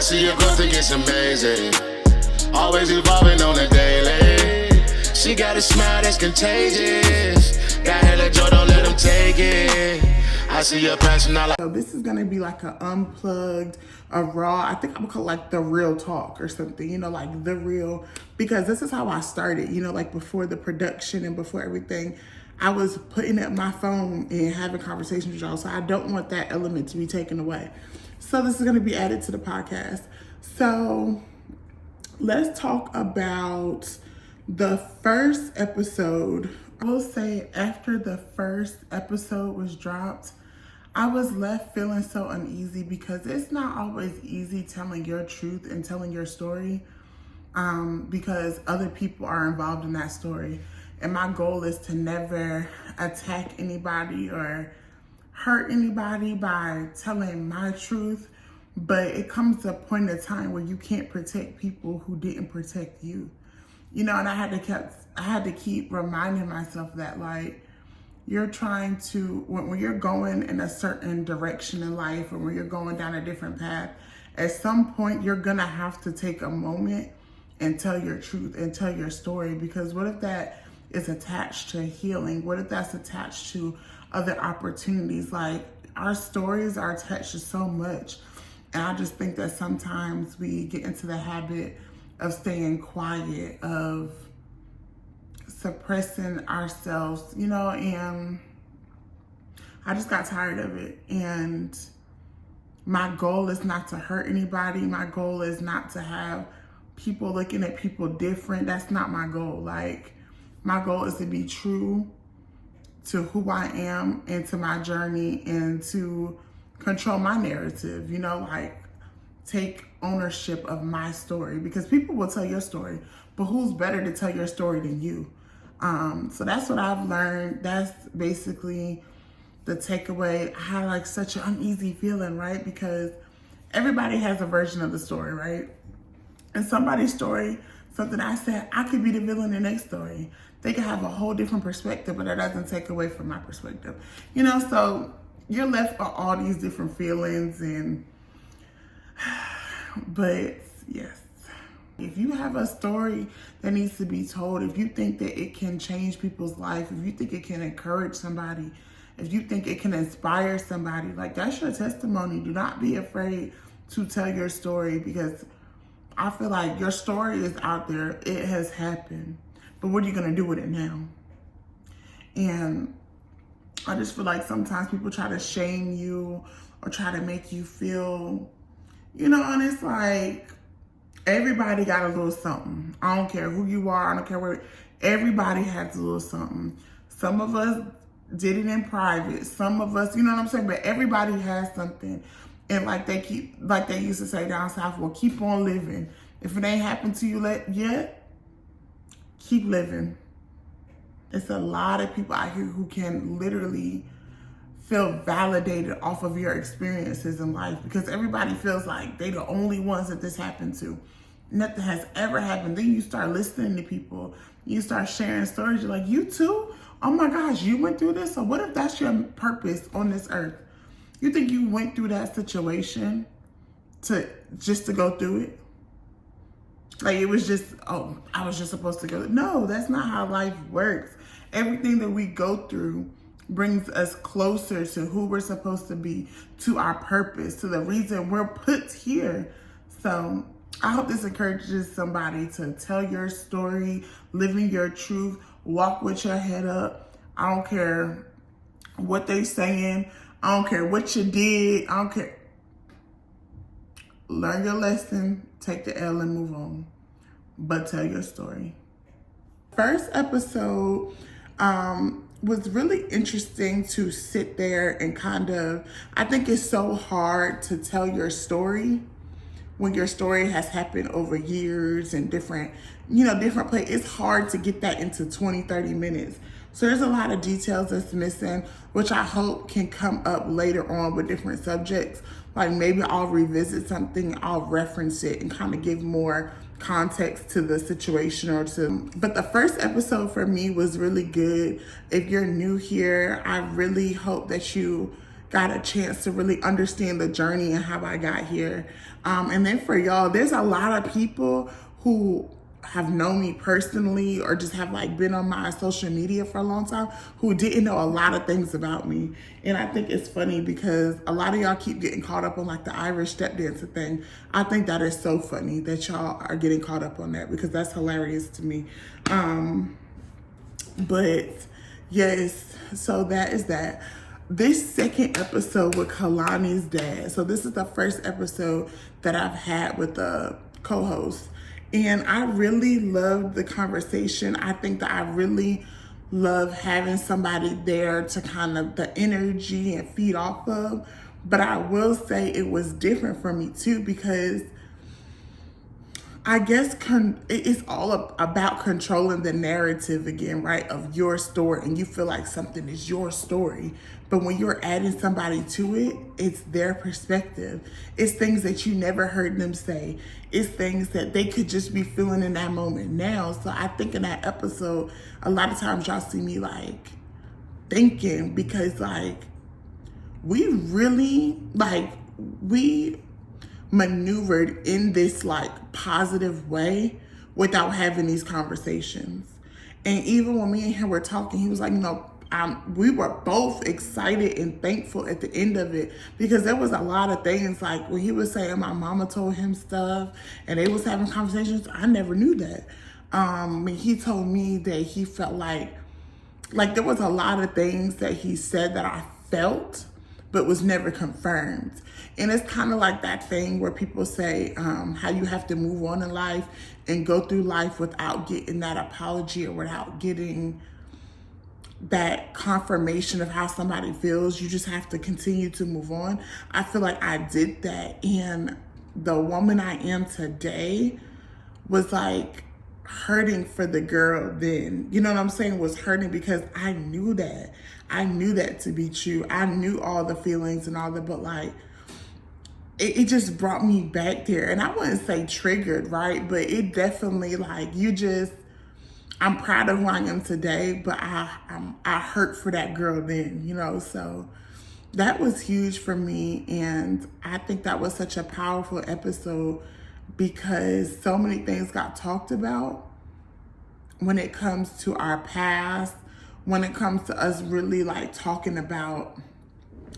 see your growth, it's amazing. Always evolving on a daily. She got a smile that's contagious. Got hella joy, don't let them take it. I see your passion, I like. So this is gonna be like an unplugged, a raw, I think I'm gonna call it like the real talk or something, you know, like the real, because this is how I started, you know, like before the production and before everything, I was putting up my phone and having conversations with y'all. So I don't want that element to be taken away. So this is gonna be added to the podcast. So let's talk about the first episode. I will say after the first episode was dropped, I was left feeling so uneasy because it's not always easy telling your truth and telling your story because other people are involved in that story. And my goal is to never attack anybody or hurt anybody by telling my truth. But it comes to a point in time where you can't protect people who didn't protect you. You know, and I had to keep reminding myself that, like, you're trying to, when you're going in a certain direction in life or when you're going down a different path, at some point you're gonna have to take a moment and tell your truth and tell your story. Because what if that is attached to healing? What if that's attached to other opportunities? Like, our stories are attached to so much. And I just think that sometimes we get into the habit of staying quiet, of suppressing ourselves, you know, and I just got tired of it. And my goal is not to hurt anybody. My goal is not to have people looking at people different. That's not my goal. Like, my goal is to be true to who I am and to my journey and to control my narrative, you know, like take ownership of my story, because people will tell your story, but who's better to tell your story than you? So that's what I've learned. That's basically the takeaway. I had like such an uneasy feeling, right? Because everybody has a version of the story, right? And somebody's story, something I said, I could be the villain in the next story. They could have a whole different perspective, but that doesn't take away from my perspective. You know, so you're left with all these different feelings but yes. If you have a story that needs to be told, if you think that it can change people's life, if you think it can encourage somebody, if you think it can inspire somebody, like, that's your testimony. Do not be afraid to tell your story, because I feel like your story is out there. It has happened. But what are you going to do with it now? And I just feel like sometimes people try to shame you or try to make you feel, you know, and it's like, everybody got a little something. I don't care who you are. I don't care where. Everybody has a little something. Some of us did it in private. Some of us, you know what I'm saying? But everybody has something. And like they used to say down south, well, keep on living. If it ain't happened to you yet, keep living. It's a lot of people out here who can literally feel validated off of your experiences in life, because everybody feels like they're the only ones that this happened to. Nothing has ever happened. Then you start listening to people. You start sharing stories. You're like, you too? Oh my gosh, you went through this? So what if that's your purpose on this earth? You think you went through that situation just to go through it? Like, it was just, oh, I was just supposed to go. No, that's not how life works. Everything that we go through brings us closer to who we're supposed to be, to our purpose, to the reason we're put here. So I hope this encourages somebody to tell your story, living your truth, walk with your head up. I don't care what they saying. I don't care what you did. I don't care. Learn your lesson, take the L and move on. But tell your story. First episode was really interesting to sit there and kind of, I think it's so hard to tell your story when your story has happened over years and different places. It's hard to get that into 20, 30 minutes. So there's a lot of details that's missing, which I hope can come up later on with different subjects. Like, maybe I'll revisit something, I'll reference it and kind of give more context to the situation but the first episode for me was really good. If you're new here, I really hope that you got a chance to really understand the journey and how I got here. And then for y'all, there's a lot of people who have known me personally or just have like been on my social media for a long time who didn't know a lot of things about me. And I think it's funny because a lot of y'all keep getting caught up on like the Irish step dancer thing. I think that is so funny that y'all are getting caught up on that because that's hilarious to me. But yes, so that is that. This second episode with Kalani's dad. So this is the first episode that I've had with the co-host. And I really loved the conversation. I think that I really love having somebody there to kind of the energy and feed off of. But I will say it was different for me too because I guess it's all about controlling the narrative again, right, of your story, and you feel like something is your story. But when you're adding somebody to it, it's their perspective. It's things that you never heard them say. It's things that they could just be feeling in that moment now. So I think in that episode, a lot of times y'all see me like thinking because like we maneuvered in this like positive way without having these conversations. And even when me and him were talking, he was like, we were both excited and thankful at the end of it because there was a lot of things like when he was saying my mama told him stuff and they was having conversations. I never knew that. He told me that he felt like there was a lot of things that he said that I felt but was never confirmed. And it's kind of like that thing where people say how you have to move on in life and go through life without getting that apology or without getting that confirmation of how somebody feels. You just have to continue to move on. I feel like I did that. And the woman I am today was like hurting for the girl then. You know what I'm saying? Was hurting because I knew that. I knew that to be true. I knew all the feelings and all that, but like, it just brought me back there. And I wouldn't say triggered, right? But it definitely like, I'm proud of who I am today, but I hurt for that girl then, so that was huge for me. And I think that was such a powerful episode because so many things got talked about when it comes to our past, when it comes to us really like talking about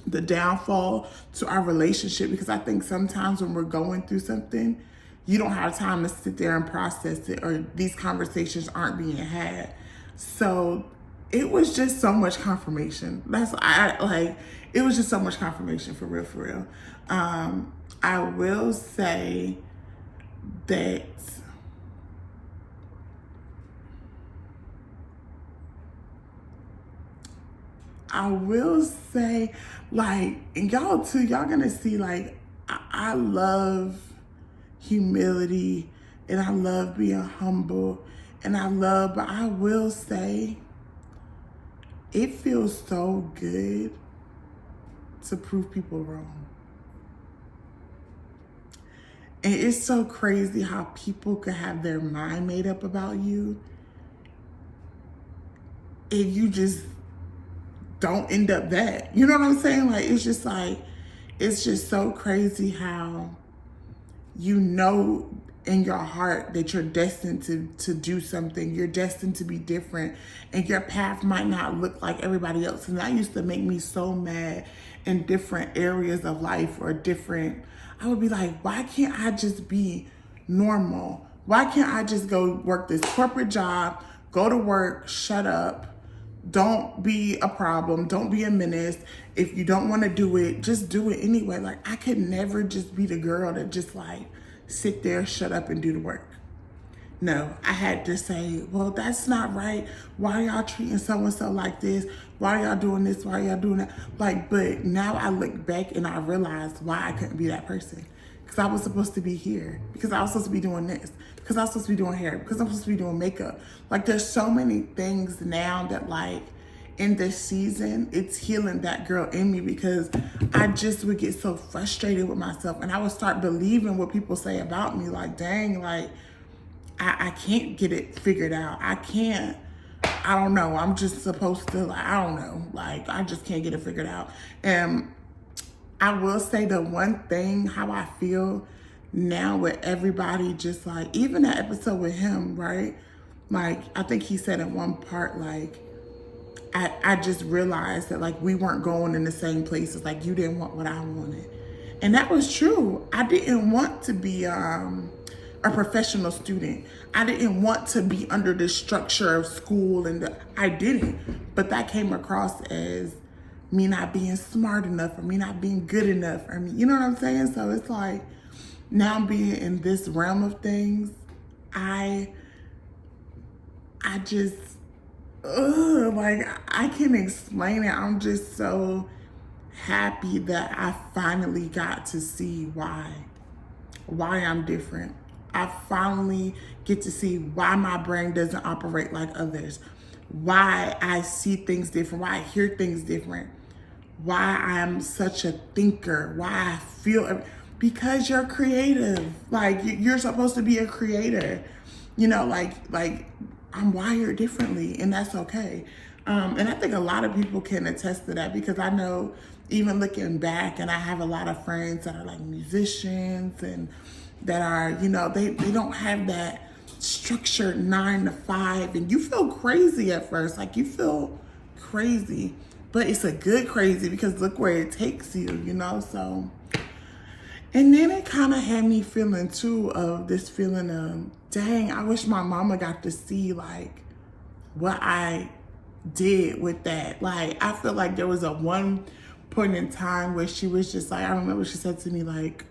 the downfall to our relationship, because I think sometimes when we're going through something, you don't have time to sit there and process it, or these conversations aren't being had. So it was just so much confirmation. It was just so much confirmation for real. I will say that and y'all too, y'all gonna see like, I love humility and I love being humble and but I will say it feels so good to prove people wrong. And it's so crazy how people could have their mind made up about you and you just don't end up that. You know what I'm saying? Like, it's just so crazy how in your heart that you're destined to do something. You're destined to be different and your path might not look like everybody else. And that used to make me so mad in different areas of life I would be like, why can't I just be normal? Why can't I just go work this corporate job, go to work, shut up, don't be a problem, don't be a menace. If you don't want to do it, just do it anyway. Like, I could never just be the girl that just like sit there, shut up and do the work. No, I had to say, well, that's not right. Why are y'all treating so-and-so like this? Why are y'all doing this? Why are y'all doing that? Like, but now I look back and I realize why I couldn't be that person. Because I was supposed to be here. Because I was supposed to be doing this. Because I was supposed to be doing hair. Because I'm supposed to be doing makeup. Like, there's so many things now that like, in this season, it's healing that girl in me because I just would get so frustrated with myself and I would start believing what people say about me. Like, dang, like, I can't get it figured out. I don't know. I'm just supposed to, like, I don't know. Like, I just can't get it figured out. And I will say the one thing, how I feel now with everybody, just like, even that episode with him, right? Like, I think he said in one part, like, I just realized that, like, we weren't going in the same places. Like, you didn't want what I wanted. And that was true. I didn't want to be a professional student. I didn't want to be under the structure of school, and I didn't. But that came across as me not being smart enough, or me not being good enough, or me, you know what I'm saying? So it's like, now being in this realm of things, I just, like, I can't explain it. I'm just so happy that I finally got to see why I'm different. I finally get to see why my brain doesn't operate like others, why I see things different, why I hear things different, why I'm such a thinker, why I feel, because you're creative. Like, you're supposed to be a creator, you know, like I'm wired differently, and that's okay. And I think a lot of people can attest to that, because I know, even looking back, and I have a lot of friends that are like musicians and that are, you know, they don't have that structured 9 to 5, and you feel crazy at first. Like, you feel crazy, but it's a good crazy, because look where it takes you, you know? So, and then it kind of had me feeling too, of this feeling of, dang, I wish my mama got to see, like, what I did with that. Like, I feel like there was a one point in time where she was just like, I remember she said to me, like,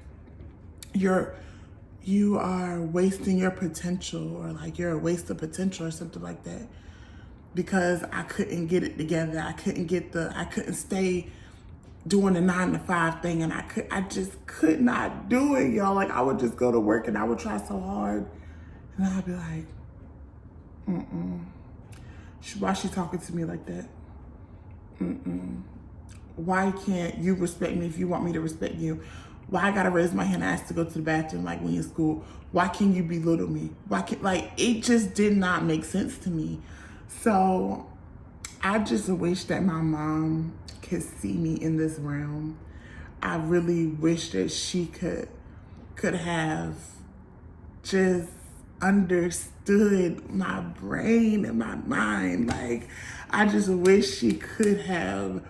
you are wasting your potential, or like, you're a waste of potential, or something like that, because I couldn't get it together. I couldn't stay doing the 9 to 5 thing, and I just could not do it, y'all. Like, I would just go to work and I would try so hard, and I'd be like, why she talking to me like that? Why can't you respect me if you want me to respect you? Why I gotta raise my hand and ask to go to the bathroom like when you're in school? Why can you belittle me? Like, it just did not make sense to me. So I just wish that my mom could see me in this realm. I really wish that she could have just understood my brain and my mind. Like, I just wish she could have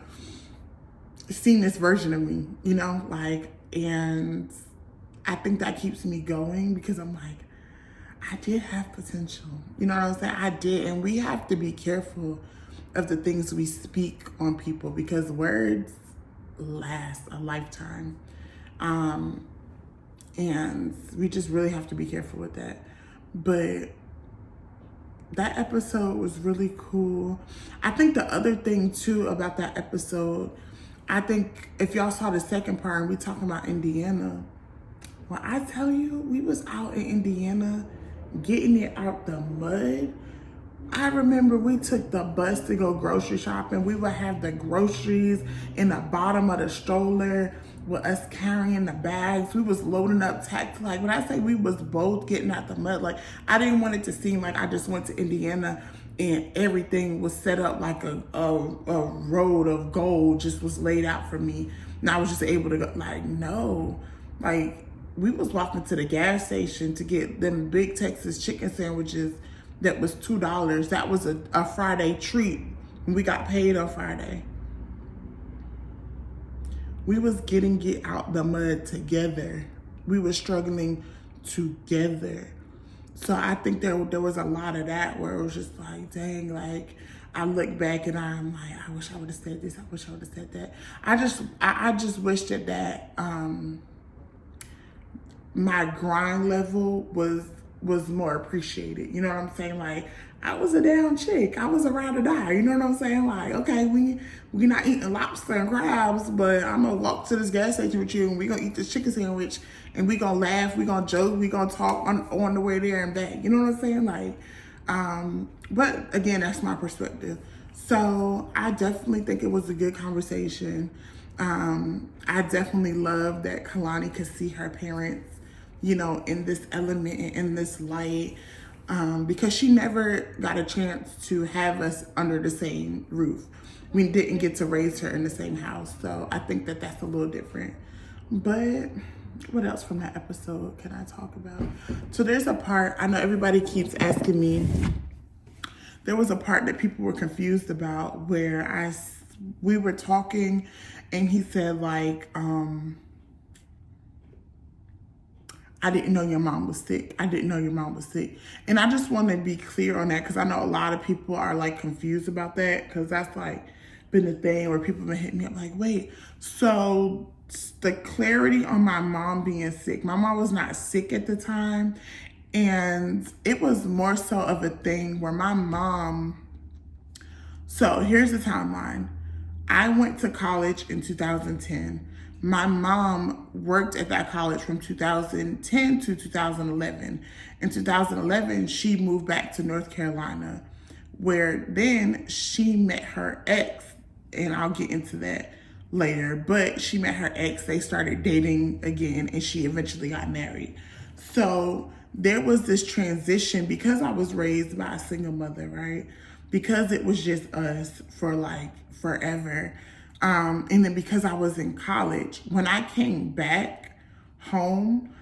seen this version of me, you know? Like, and I think that keeps me going, because I'm like, I did have potential. You know what I'm saying? I did. And we have to be careful of the things we speak on people, because words last a lifetime. And we just really have to be careful with that. But that episode was really cool. I think the other thing too about that episode, I think if y'all saw the second part and we talking about Indiana, when I tell you we was out in Indiana getting it out the mud, I remember we took the bus to go grocery shopping. We would have the groceries in the bottom of the stroller with us carrying the bags. We was loading up tax. Like, when I say we was both getting out the mud, like, I didn't want it to seem like I just went to Indiana and everything was set up like a road of gold just was laid out for me. And I was just able to go, like, no. Like, we was walking to the gas station to get them big Texas chicken sandwiches that was $2. That was a Friday treat when we got paid on Friday. We was getting it out the mud together. We were struggling together. So I think there was a lot of that where it was just like, dang, like, I look back and I'm like, I wish I would have said this. I wish I would have said that. I just wish that my grind level was more appreciated. You know what I'm saying? Like, I was a down chick. I was a ride or die. You know what I'm saying? Like, okay, we not eating lobster and crabs, but I'm gonna walk to this gas station with you and we gonna eat this chicken sandwich and we gonna laugh, we gonna joke, we gonna talk on the way there and back. You know what I'm saying? Like, but again, that's my perspective. So I definitely think it was a good conversation. I definitely love that Kalani could see her parents, you know, in this element and in this light. because she never got a chance to have us under the same roof. We didn't get to raise her in the same house. So I think that that's a little different. But what else from that episode can I talk about? So there's a part, I know everybody keeps asking me, there was a part that people were confused about where we were talking and he said like, I didn't know your mom was sick. I didn't know your mom was sick. And I just want to be clear on that because I know a lot of people are like confused about that because that's like been the thing where people have been hitting me up like, wait, so the clarity on my mom being sick, my mom was not sick at the time. And it was more so of a thing where my mom, so here's the timeline. I went to college in 2010. My mom worked at that college from 2010 to 2011. In 2011, she moved back to North Carolina, where then she met her ex, and I'll get into that later, but she met her ex, they started dating again, and she eventually got married. So there was this transition because I was raised by a single mother, right? Because it was just us for like forever. And then because I was in college, when I came back home,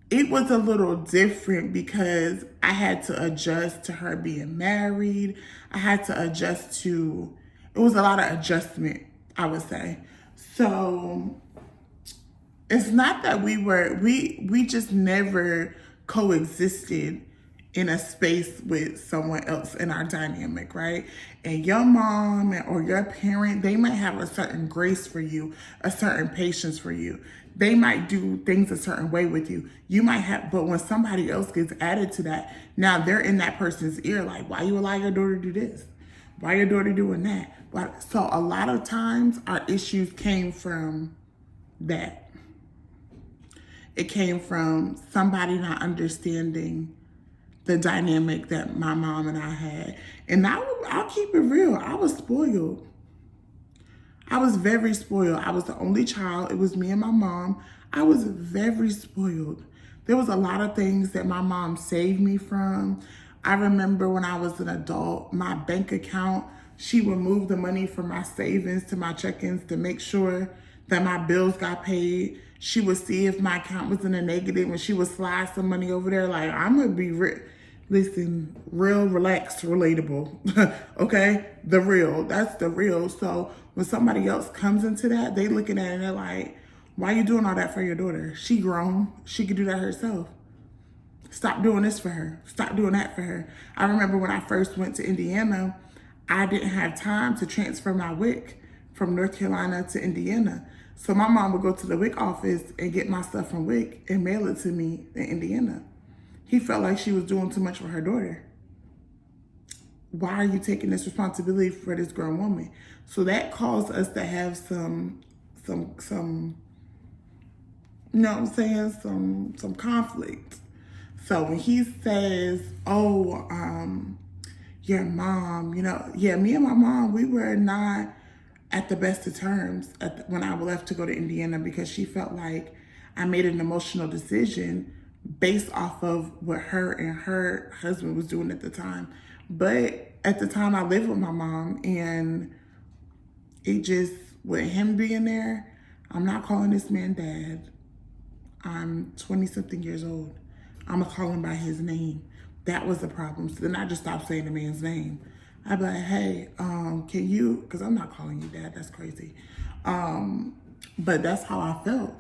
it was a little different because I had to adjust to her being married. I had to adjust to, it was a lot of adjustment, I would say. So it's not that we just never coexisted in a space with someone else in our dynamic, right? And your mom or your parent, they might have a certain grace for you, a certain patience for you. They might do things a certain way with you. You might have, but when somebody else gets added to that, now they're in that person's ear, like, why you allow your daughter to do this? Why your daughter doing that? But so a lot of times our issues came from that. It came from somebody not understanding the dynamic that my mom and I had. And I'll keep it real. I was spoiled. I was very spoiled. I was the only child. It was me and my mom. I was very spoiled. There was a lot of things that my mom saved me from. I remember when I was an adult, my bank account, she would move the money from my savings to my check-ins to make sure that my bills got paid. She would see if my account was in a negative and she would slide some money over there. Like, I'm going to be listen, real, relaxed, relatable. Okay? The real. That's the real. So when somebody else comes into that, they looking at it and they're like, why you doing all that for your daughter? She grown. She could do that herself. Stop doing this for her. Stop doing that for her. I remember when I first went to Indiana, I didn't have time to transfer my WIC from North Carolina to Indiana. So my mom would go to the WIC office and get my stuff from WIC and mail it to me in Indiana. He felt like she was doing too much for her daughter. Why are you taking this responsibility for this grown woman? So that caused us to have some, you know what I'm saying, some conflict. So when he says, oh, your mom, you know, yeah, me and my mom, we were not at the best of terms when I left to go to Indiana because she felt like I made an emotional decision based off of what her and her husband was doing at the time. But at the time I lived with my mom and it just, with him being there, I'm not calling this man dad. I'm 20 something years old. I'm gonna call him by his name. That was the problem. So then I just stopped saying the man's name. I'd be like, hey, can you, because I'm not calling you dad, that's crazy. But that's how I felt.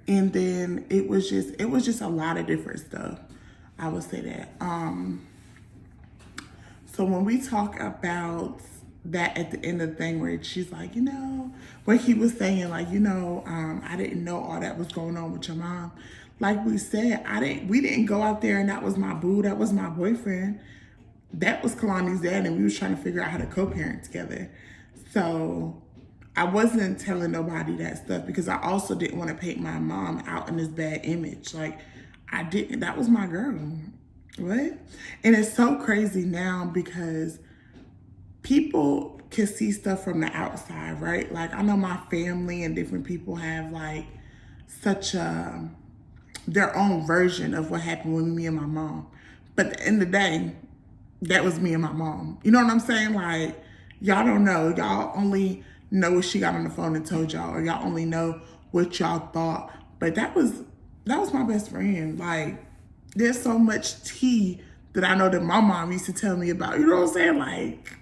And then it was just a lot of different stuff. I would say that. So when we talk about that at the end of the thing where she's like, you know, where he was saying like, you know, I didn't know all that was going on with your mom. Like we said, we didn't go out there and that was my boo, that was my boyfriend. That was Kalani's dad and we was trying to figure out how to co-parent together. So I wasn't telling nobody that stuff because I also didn't want to paint my mom out in this bad image. Like that was my girl, what? And it's so crazy now because people can see stuff from the outside, right? Like I know my family and different people have like such their own version of what happened with me and my mom. But at the end of the day, that was me and my mom. You know what I'm saying? Like, y'all don't know. Y'all only know what she got on the phone and told y'all, or y'all only know what y'all thought. But that was my best friend. Like, there's so much tea that I know that my mom used to tell me about. You know what I'm saying? Like,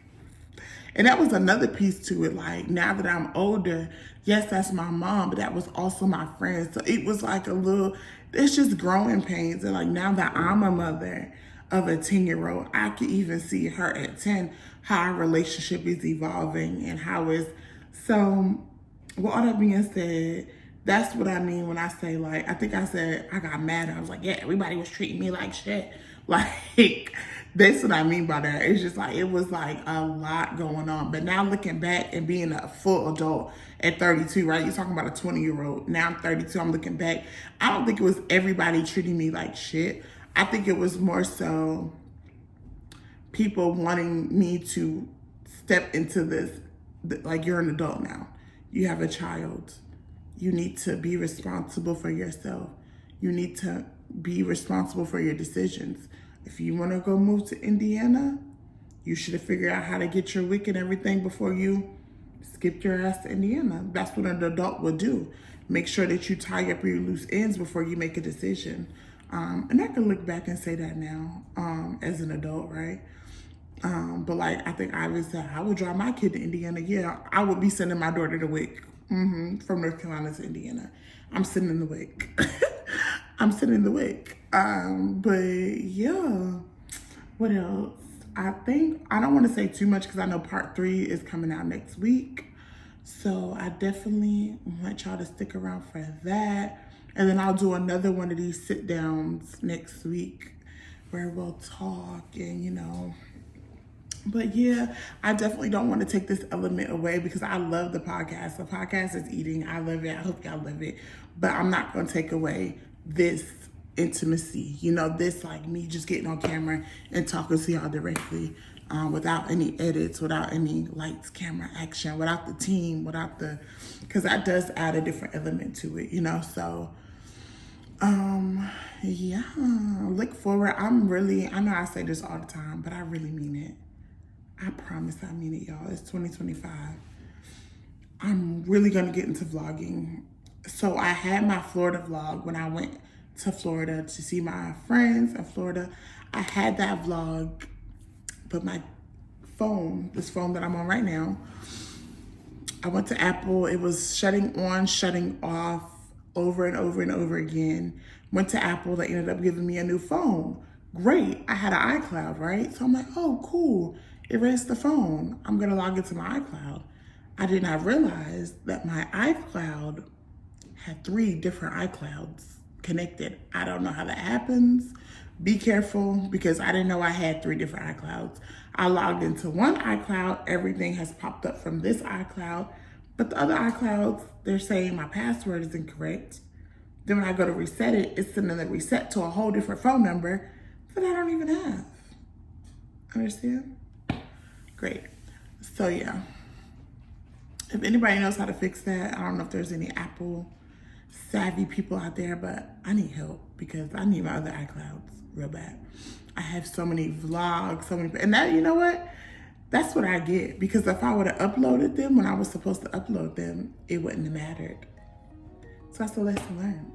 and that was another piece to it. Like, now that I'm older, yes, that's my mom, but that was also my friend. So it was like it's just growing pains. And like, now that I'm a mother of a 10-year-old, I can even see her at 10, how our relationship is evolving and how it's, so with all that being said, that's what I mean when I say, like, I think I said I got mad. I was like, yeah, everybody was treating me like shit. Like, that's what I mean by that. It's just like, it was like a lot going on. But now looking back and being a full adult at 32, right? You're talking about a 20-year-old. Now I'm 32, I'm looking back. I don't think it was everybody treating me like shit. I think it was more so people wanting me to step into this, like, you're an adult now. You have a child. You need to be responsible for yourself. You need to be responsible for your decisions. If you want to go move to Indiana, you should have figured out how to get your WIC and everything before you skip your ass to Indiana. That's what an adult would do. Make sure that you tie up your loose ends before you make a decision. And I can look back and say that now as an adult, right? But like, I think I was, I would drive my kid to Indiana. Yeah, I would be sending my daughter to WIC from North Carolina to Indiana. I'm sitting in the WIC. I'm sitting in the WIC. But yeah, what else? I think, I don't want to say too much because I know part 3 is coming out next week. So I definitely want y'all to stick around for that. And then I'll do another one of these sit downs next week where we'll talk and, you know. But yeah, I definitely don't want to take this element away because I love the podcast. The podcast is eating. I love it. I hope y'all love it. But I'm not going to take away this intimacy, you know, this like me just getting on camera and talking to y'all directly without any edits, without any lights, camera, action, without the team, without the, because that does add a different element to it, you know. So yeah, look forward. I know I say this all the time, but I really mean it. I promise I mean it, y'all. It's 2025. I'm really gonna get into vlogging. So I had my Florida vlog when I went to Florida to see my friends in Florida. I had that vlog, but my phone, this phone that I'm on right now, I went to Apple. It was shutting on, shutting off over and over and over again. Went to Apple. They ended up giving me a new phone. Great. I had an iCloud, right? So I'm like, oh, cool. Erase the phone. I'm going to log into my iCloud. I did not realize that my iCloud had 3 different iClouds connected. I don't know how that happens. Be careful because I didn't know I had 3 different iClouds. I logged into one iCloud. Everything has popped up from this iCloud. But the other iClouds, they're saying my password is incorrect. Then when I go to reset it, it's sending the reset to a whole different phone number that I don't even have. Understand? Great. So yeah, if anybody knows how to fix that, I don't know if there's any Apple savvy people out there, but I need help because I need my other iClouds real bad. I have so many vlogs, so many, and that, you know what? That's what I get, because if I would have uploaded them when I was supposed to upload them, it wouldn't have mattered. So that's a lesson learned.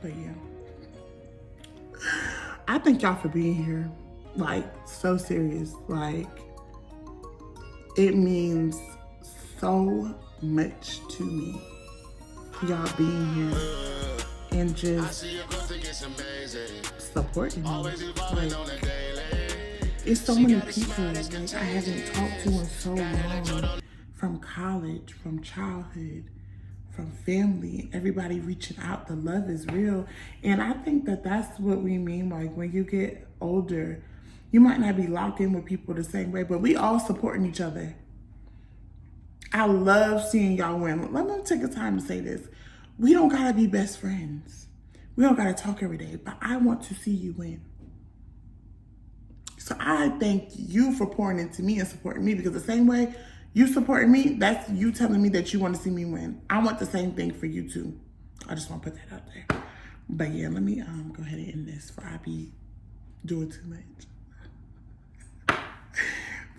But yeah, I thank y'all for being here. Like, so serious. Like, it means so much to me, y'all being here and just supporting me. Like, it's so many people like I haven't talked to in so long, from college, from childhood, from family, everybody reaching out. The love is real. And I think that that's what we mean. Like, when you get older, you might not be locked in with people the same way, but we all supporting each other. I love seeing y'all win. Let me take the time to say this. We don't gotta be best friends. We don't gotta talk every day, but I want to see you win. So I thank you for pouring into me and supporting me, because the same way you supporting me, that's you telling me that you want to see me win. I want the same thing for you too. I just want to put that out there. But yeah, let me go ahead and end this before I be doing too much.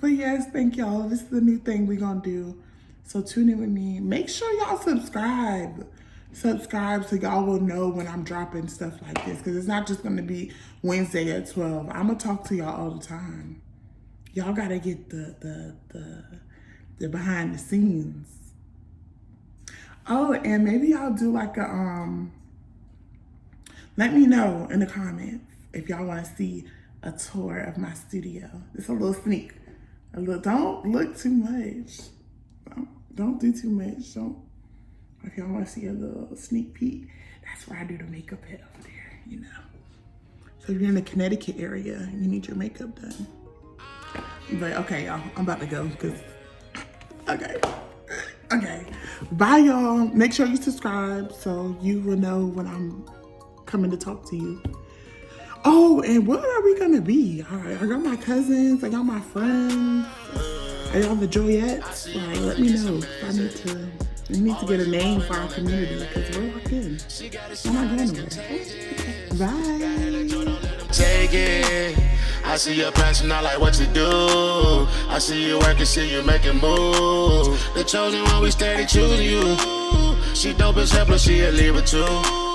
But yes, thank y'all. This is the new thing we're gonna do. So tune in with me. Make sure y'all subscribe. Subscribe so y'all will know when I'm dropping stuff like this. Because it's not just gonna be Wednesday at 12. I'm gonna talk to y'all all the time. Y'all gotta get the behind the scenes. Oh, and maybe y'all do like a let me know in the comments if y'all want to see a tour of my studio. It's a little sneak. A little, don't look too much. Don't do too much. Don't. If y'all want to see a little sneak peek, that's where I do the makeup at over there, you know. So if you're in the Connecticut area, you need your makeup done. But okay, y'all, I'm about to go because, okay. Bye, y'all. Make sure you subscribe so you will know when I'm coming to talk to you. Oh, and what are we gonna be? All right, I got my cousins, I got my friends, I got the Joyettes. Like, let me know if we need to get a name for our community because we're locked in. I'm not going nowhere. Bye. Take it. I see your passion, I like what you do. I see you working, see you making moves. The chosen one, we steady choosing you. She dope as hell, but she a leaver too.